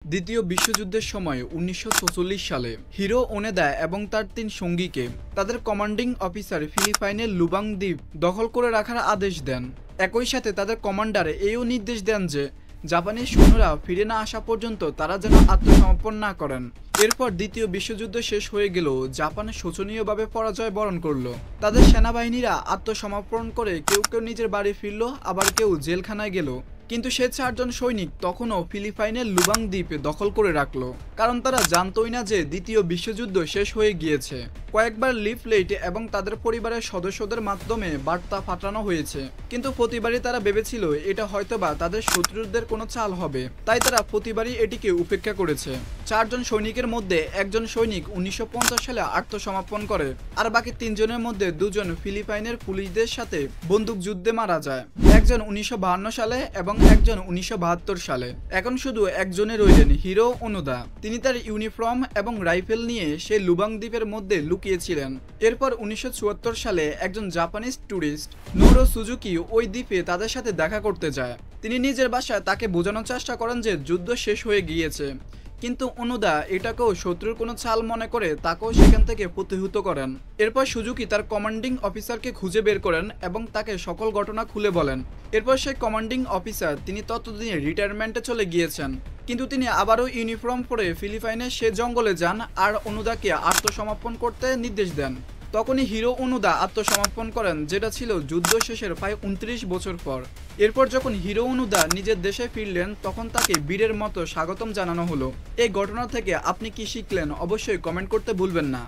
দ্বিতীয় বিশ্বযুদ্ধের সময় ১৯৪৪ সালে হিরো ওনেদা এবং তার ৩ সঙ্গীকে তাদের কমান্ডিং অফিসার ফিলিপাইনের লুবাং দ্বীপ দখল করে রাখার আদেশ দেন। একই সাথে তাদের কমান্ডার এও নির্দেশ দেন যে জাপানি সৈন্যরা ফিরে না আসা পর্যন্ত তারা যেন আত্মসমর্পণ না করেন। এরপর দ্বিতীয় বিশ্বযুদ্ধ শেষ হয়ে গেলেও জাপান শোচনীয়ভাবে পরাজয় বরণ করলো। তাদের সেনাবাহিনীরা আত্মসমর্পণ করে কেউ কেউ নিজের বাড়ি ফিরল, আবার কেউ জেলখানায় গেল। কিন্তু সে ৪ জন সৈনিক তখনও ফিলিপাইনের লুবাং দ্বীপ দখল করে রাখলো, কারণ তারা জানতোই না যে দ্বিতীয় বিশ্বযুদ্ধ শেষ হয়ে গিয়েছে। কয়েকবার লিফলেট এবং তাদের পরিবারের সদস্যদের মাধ্যমে বার্তা পাঠানো হয়েছে, কিন্তু প্রতিবারই তারা ভেবেছিল এটা হয়তোবা তাদের শত্রুদের কোনো চাল হবে, তাই তারা প্রতিবারই এটিকে উপেক্ষা করেছে। ৪ জন সৈনিকের মধ্যে একজন সৈনিক ১৯৫০ সালে আত্মসমর্পণ করে, আর বাকি ৩ জনের মধ্যে ২ জন ফিলিপাইনের পুলিশদের সাথে বন্দুকযুদ্ধে মারা যায়। একজন ১৯৫২ সালে এবং একজন ১৯৭২ সালে। এখন শুধু একজনে রইলেন, হিরো ওনোদা। তিনি তার ইউনিফর্ম এবং রাইফেল নিয়ে সেই লুবাং দ্বীপের মধ্যে লুকিয়েছিলেন। এরপর ১৯৭৪ সালে একজন জাপানিজ ট্যুরিস্ট নোরো সুজুকি ওই দ্বীপে তাদের সাথে দেখা করতে যায়। তিনি নিজের বাসায় তাকে বোঝানোর চেষ্টা করেন যে যুদ্ধ শেষ হয়ে গিয়েছে, কিন্তু ওনোদা এটাকেও শত্রুর কোনো চাল মনে করে তাকেও সেখান থেকে প্রতিহত করেন। এরপর সুজুকি তার কমান্ডিং অফিসারকে খুঁজে বের করেন এবং তাকে সকল ঘটনা খুলে বলেন। এরপর সেই কমান্ডিং অফিসার তিনি ততদিনে রিটায়ারমেন্টে চলে গিয়েছেন, কিন্তু তিনি আবারও ইউনিফর্ম পরে ফিলিপাইনের সে জঙ্গলে যান আর ওনোদাকে আত্মসমর্পণ করতে নির্দেশ দেন। তখনই হিরো ওনোদা আত্মসমর্পণ করেন, যেটা ছিল যুদ্ধ শেষের প্রায় ২৯ বছর পর। এরপর যখন হিরো ওনোদা নিজের দেশে ফিরলেন, তখন তাকে বীরের মতো স্বাগতম জানানো হলো। এই ঘটনা থেকে আপনি কি শিখলেন অবশ্যই কমেন্ট করতে ভুলবেন না।